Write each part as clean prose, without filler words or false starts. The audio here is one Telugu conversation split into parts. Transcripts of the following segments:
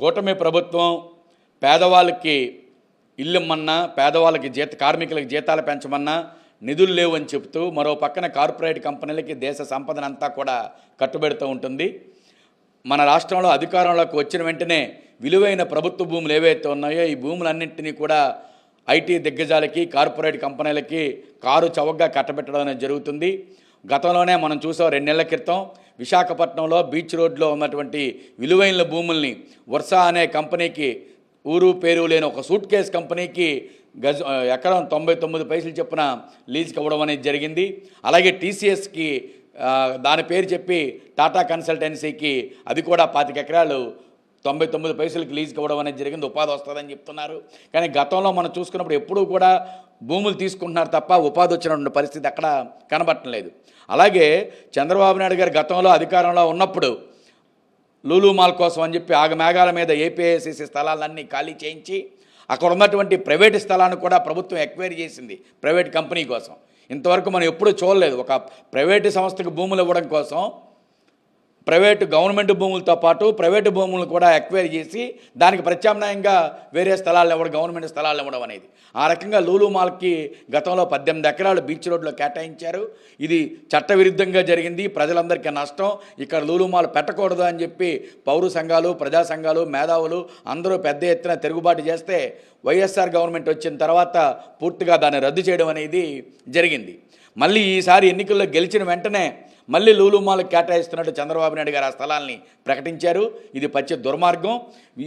కూటమి ప్రభుత్వం పేదవాళ్ళకి ఇల్లుమన్నా, పేదవాళ్ళకి కార్మికులకి జీతాలు పెంచమన్నా నిధులు లేవు అని చెప్తూ మరో పక్కన కార్పొరేట్ కంపెనీలకి దేశ సంపదనంతా కూడా కట్టుబెడుతూ ఉంటుంది. మన రాష్ట్రంలో అధికారంలోకి వచ్చిన వెంటనే విలువైన ప్రభుత్వ భూములు ఏవైతే ఉన్నాయో ఈ భూములన్నింటినీ కూడా ఐటీ దిగ్గజాలకి, కార్పొరేట్ కంపెనీలకి కారు చౌకగా కట్టబెట్టడం అనేది జరుగుతుంది. గతంలోనే మనం చూసాం 2 నెలల క్రితం విశాఖపట్నంలో బీచ్ రోడ్లో ఉన్నటువంటి విలువైన భూముల్ని వర్షా అనే కంపెనీకి, ఊరు పేరు లేని ఒక సూట్ కేస్ కంపెనీకి ఎకరం 99 పైసలు చొప్పున లీజుకి ఇవ్వడం అనేది జరిగింది. అలాగే టీసీఎస్కి దాని పేరు చెప్పి టాటా కన్సల్టెన్సీకి అది కూడా 25 ఎకరాలు 99 పైసలకి లీజుకి ఇవ్వడం అనేది జరిగింది. ఉపాధి వస్తుందని చెప్తున్నారు. కానీ గతంలో మనం చూసుకున్నప్పుడు ఎప్పుడూ కూడా భూములు తీసుకుంటున్నారు తప్ప ఉపాధి వచ్చినటువంటి పరిస్థితి అక్కడ కనబడటం లేదు. అలాగే చంద్రబాబు నాయుడు గారు గతంలో అధికారంలో ఉన్నప్పుడు లూలు మాల్ కోసం అని చెప్పి ఆగమేఘాల మీద ఏపీఐసిసి స్థలాలన్నీ ఖాళీ చేయించి అక్కడ ఉన్నటువంటి ప్రైవేటు స్థలాన్ని కూడా ప్రభుత్వం ఎక్వైర్ చేసింది ప్రైవేట్ కంపెనీ కోసం. ఇంతవరకు మనం ఎప్పుడూ చూడలేదు. ఒక ప్రైవేటు సంస్థకు భూములు ఇవ్వడం కోసం గవర్నమెంట్ భూములతో పాటు ప్రైవేటు భూములను కూడా ఎక్వైర్ చేసి దానికి ప్రత్యామ్నాయంగా వేరే స్థలాలు ఇవ్వడం, గవర్నమెంట్ స్థలాలు ఇవ్వడం అనేది. ఆ రకంగా లూలు మాల్కి గతంలో 18 ఎకరాలు బీచ్ రోడ్లో కేటాయించారు. ఇది చట్టవిరుద్ధంగా జరిగింది, ప్రజలందరికీ నష్టం. ఇక్కడ లూలు మాల్ పెట్టకూడదు అని చెప్పి పౌర సంఘాలు, ప్రజా సంఘాలు, మేధావులు అందరూ పెద్ద ఎత్తున తిరుగుబాటు చేస్తే వైఎస్ఆర్ గవర్నమెంట్ వచ్చిన తర్వాత పూర్తిగా దాన్ని రద్దు చేయడం అనేది జరిగింది. మళ్ళీ ఈసారి ఎన్నికల్లో గెలిచిన వెంటనే మళ్ళీ లూలు మాల్కి కేటాయిస్తున్నట్టు చంద్రబాబు నాయుడు గారు ఆ స్థలాల్ని ప్రకటించారు. ఇది పచ్చి దుర్మార్గం.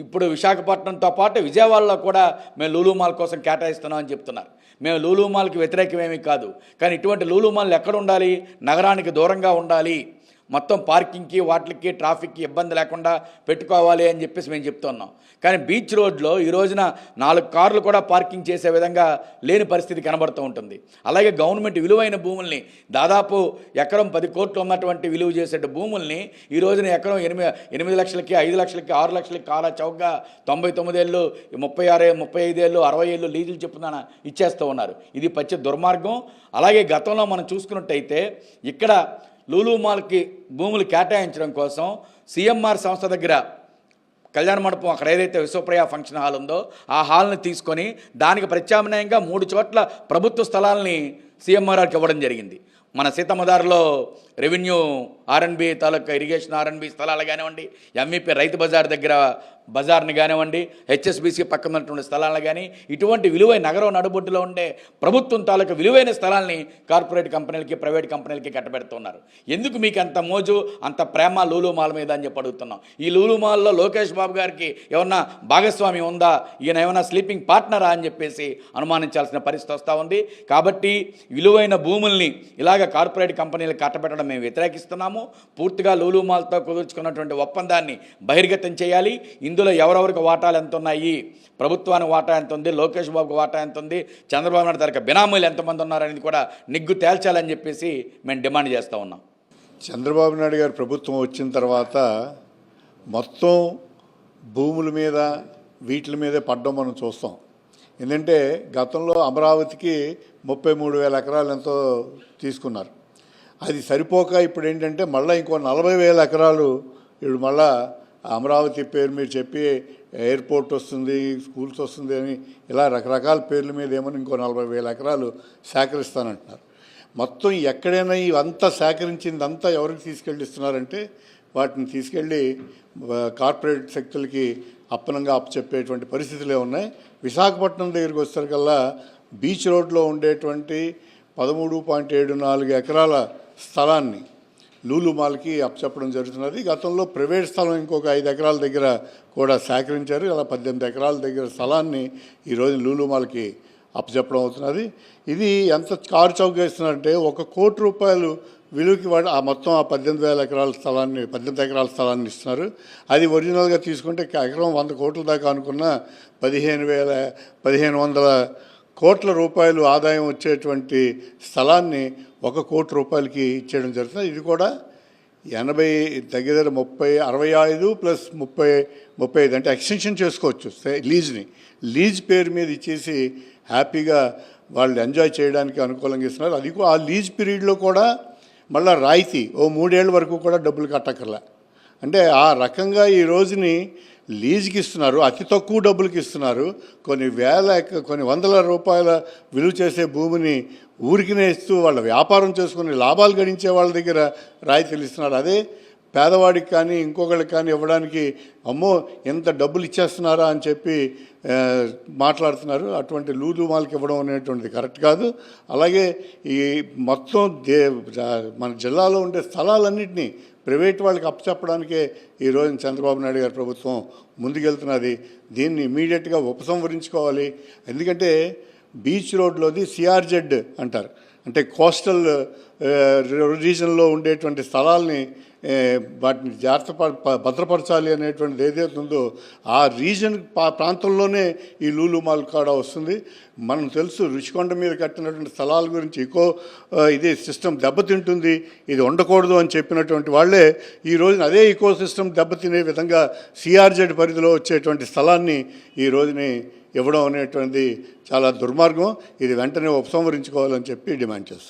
ఇప్పుడు విశాఖపట్నంతో పాటు విజయవాడలో కూడా మేము లూలు మాల్ కోసం కేటాయిస్తున్నామని చెప్తున్నారు. మేము లూలు మాల్కి వ్యతిరేకమేమీ కాదు, కానీ ఇటువంటి లూలు మాల్ ఎక్కడ ఉండాలి? నగరానికి దూరంగా ఉండాలి. మొత్తం పార్కింగ్కి, వాటికి, ట్రాఫిక్కి ఇబ్బంది లేకుండా పెట్టుకోవాలి అని చెప్పేసి మేము చెప్తున్నాం. కానీ బీచ్ రోడ్లో ఈ రోజున 4 కార్లు కూడా పార్కింగ్ చేసే విధంగా లేని పరిస్థితి కనబడుతూ ఉంటుంది. అలాగే గవర్నమెంట్ విలువైన భూముల్ని, దాదాపు ఎకరం 10 కోట్లు ఉన్నటువంటి విలువ చేసే భూముల్ని ఈ రోజున ఎకరం 8 లక్షలకి, 5 లక్షలకి, 6 లక్షలకి కాలా చౌకగా 99 ఏళ్ళు, 36, 35 ఏళ్ళు, 60 ఏళ్ళు లీజులు చెప్పున ఇచ్చేస్తూ ఉన్నారు. ఇది పచ్చి దుర్మార్గం. అలాగే గతంలో మనం చూసుకున్నట్టయితే ఇక్కడ లూలు మాల్కి భూములు కేటాయించడం కోసం సిఎంఆర్ సంస్థ దగ్గర కళ్యాణ మండపం, అక్కడ ఏదైతే విశ్వప్రియ ఫంక్షన్ హాల్ ఉందో ఆ హాల్ని తీసుకొని దానికి ప్రత్యామ్నాయంగా 3 చోట్ల ప్రభుత్వ స్థలాల్ని సిఎంఆర్ఆర్కి ఇవ్వడం జరిగింది. మన సీతమ్మదారిలో రెవెన్యూ ఆర్ఎన్బి తాలూకా ఇరిగేషన్ ఆర్ఎన్బి స్థలాలు కానివ్వండి, ఎంవిపి రైతు బజార్ దగ్గర బజార్ని కానివ్వండి, హెచ్ఎస్బిసి పక్కన ఉన్నటువంటి స్థలాలను కానీ, ఇటువంటి విలువైన నగరం నడుబొడ్డులో ఉండే ప్రభుత్వం తాలూకా విలువైన స్థలాల్ని కార్పొరేట్ కంపెనీలకి, ప్రైవేట్ కంపెనీలకి కట్టబెడుతున్నారు. ఎందుకు మీకు అంత మోజు, అంత ప్రేమ లూలు మాల్ మీద అని చెప్పి అడుగుతున్నాం. ఈ లూలు మాల్లో లోకేష్ బాబు గారికి ఏమన్నా భాగస్వామి ఉందా, ఈయన ఏమన్నా స్లీపింగ్ పార్ట్నరా అని చెప్పేసి అనుమానించాల్సిన పరిస్థితి వస్తూ ఉంది. కాబట్టి విలువైన భూముల్ని ఇలాగ కార్పొరేట్ కంపెనీలకు కట్టబెట్టడం మేము వ్యతిరేకిస్తున్నాము. పూర్తిగా లూలు మాల్తో కుదుర్చుకున్నటువంటి ఒప్పందాన్ని బహిర్గతం చేయాలి. ఇందులో ఎవరెవరికి వాటాలు ఎంత ఉన్నాయి, ప్రభుత్వానికి వాటా ఎంత ఉంది, లోకేష్ బాబుకి వాటా ఎంత ఉంది, చంద్రబాబు నాయుడు తరగతి బినామీలు ఎంతమంది ఉన్నారనేది కూడా నిగ్గు తేల్చాలని చెప్పేసి మేము డిమాండ్ చేస్తూ ఉన్నాం. చంద్రబాబు నాయుడు గారు ప్రభుత్వం వచ్చిన తర్వాత మొత్తం భూముల మీద వీటి మీదే పడ్డం మనం చూస్తాం. ఎందుకంటే గతంలో అమరావతికి 33,000 ఎకరాలు ఎంతో తీసుకున్నారు. అది సరిపోక ఇప్పుడు ఏంటంటే మళ్ళీ ఇంకో 40,000 ఎకరాలు ఇప్పుడు మళ్ళా అమరావతి పేరు మీద చెప్పి ఎయిర్పోర్ట్ వస్తుంది, స్కూల్స్ వస్తుంది అని ఇలా రకరకాల పేర్ల మీద ఏమని ఇంకో 40,000 ఎకరాలు సేకరిస్తానంటున్నారు. మొత్తం ఎక్కడైనా ఇవంతా సేకరించిందంతా ఎవరికి తీసుకెళ్ళి ఇస్తున్నారంటే వాటిని తీసుకెళ్ళి కార్పొరేట్ శక్తులకి అప్పనంగా అప్పచెప్పేటువంటి పరిస్థితులే ఉన్నాయి. విశాఖపట్నం దగ్గరికి వచ్చేసరికల్లా బీచ్ రోడ్లో ఉండేటువంటి 13.74 ఎకరాల స్థలాన్ని లూలు మాల్కి అప్పచెప్పడం జరుగుతున్నది. గతంలో ప్రైవేట్ స్థలం ఇంకొక 5 ఎకరాల దగ్గర కూడా సేకరించారు. అలా 18 ఎకరాల దగ్గర స్థలాన్ని ఈరోజు లూలు మాల్కి అప్పచెప్పడం అవుతున్నది. ఇది ఎంత కారు చౌకగా ఇస్తున్నారంటే 1 కోటి రూపాయలు విలువకి వాడు ఆ మొత్తం ఆ 18 ఎకరాల స్థలాన్ని ఇస్తున్నారు. అది ఒరిజినల్గా తీసుకుంటే ఎకరం 100 కోట్ల దాకా అనుకున్న 1500 కోట్ల రూపాయలు ఆదాయం వచ్చేటువంటి స్థలాన్ని 1 కోటి రూపాయలకి ఇచ్చేయడం జరుగుతుంది. ఇది కూడా 80 దగ్గర 65 ప్లస్ 35 అంటే ఎక్స్టెన్షన్ చేసుకోవచ్చు లీజ్ పేరు మీద ఇచ్చేసి హ్యాపీగా వాళ్ళు ఎంజాయ్ చేయడానికి అనుకూలంగా ఇస్తున్నారు. అది ఆ లీజ్ పీరియడ్లో కూడా మళ్ళీ రాయితీ 3 ఏళ్ళ వరకు కూడా డబ్బులు కట్టక్కర్లే. అంటే ఆ రకంగా ఈ రోజుని లీజుకి ఇస్తున్నారు, అతి తక్కువ డబ్బులకి ఇస్తున్నారు. కొన్ని వందల రూపాయల విలువ చేసే భూమిని ఊరికినే ఇస్తూ వాళ్ళ వ్యాపారం చేసుకుని లాభాలు గడించే వాళ్ళ దగ్గర రాయితీలు ఇస్తున్నారు. అదే పేదవాడికి కానీ ఇంకొకళ్ళకి కానీ ఇవ్వడానికి అమ్మో ఎంత డబ్బులు ఇచ్చేస్తున్నారా అని చెప్పి మాట్లాడుతున్నారు. అటువంటి లూలు మాల్కి ఇవ్వడం అనేటువంటిది కరెక్ట్ కాదు. అలాగే ఈ మొత్తం మన జిల్లాలో ఉండే స్థలాలన్నింటినీ ప్రైవేట్ వాళ్ళకి అప్పచెప్పడానికే ఈరోజు చంద్రబాబు నాయుడు గారి ప్రభుత్వం ముందుకెళ్తున్నది. దీన్ని ఇమీడియట్గా ఉపసంహరించుకోవాలి. ఎందుకంటే బీచ్ రోడ్లోది సిఆర్జెడ్ అంటారు, అంటే కోస్టల్ రీజన్లో ఉండేటువంటి స్థలాల్ని వాటిని భద్రపరచాలి అనేటువంటిది ఏదైతే ఉందో ఆ రీజన్ ప్రాంతంలోనే ఈ లూలు మాల్ కూడా వస్తుంది. మనం తెలుసు రుషికొండ మీద కట్టినటువంటి స్థలాల గురించి ఇది సిస్టమ్ దెబ్బతింటుంది, ఇది ఉండకూడదు అని చెప్పినటువంటి వాళ్ళే ఈ రోజున అదే ఈకో సిస్టమ్ దెబ్బతినే విధంగా సిఆర్జెడ్ పరిధిలో వచ్చేటువంటి స్థలాన్ని ఈ రోజుని ఇవ్వడం అనేటువంటిది చాలా దుర్మార్గం. ఇది వెంటనే ఉపసంహరించుకోవాలని చెప్పి డిమాండ్ చేస్తాం.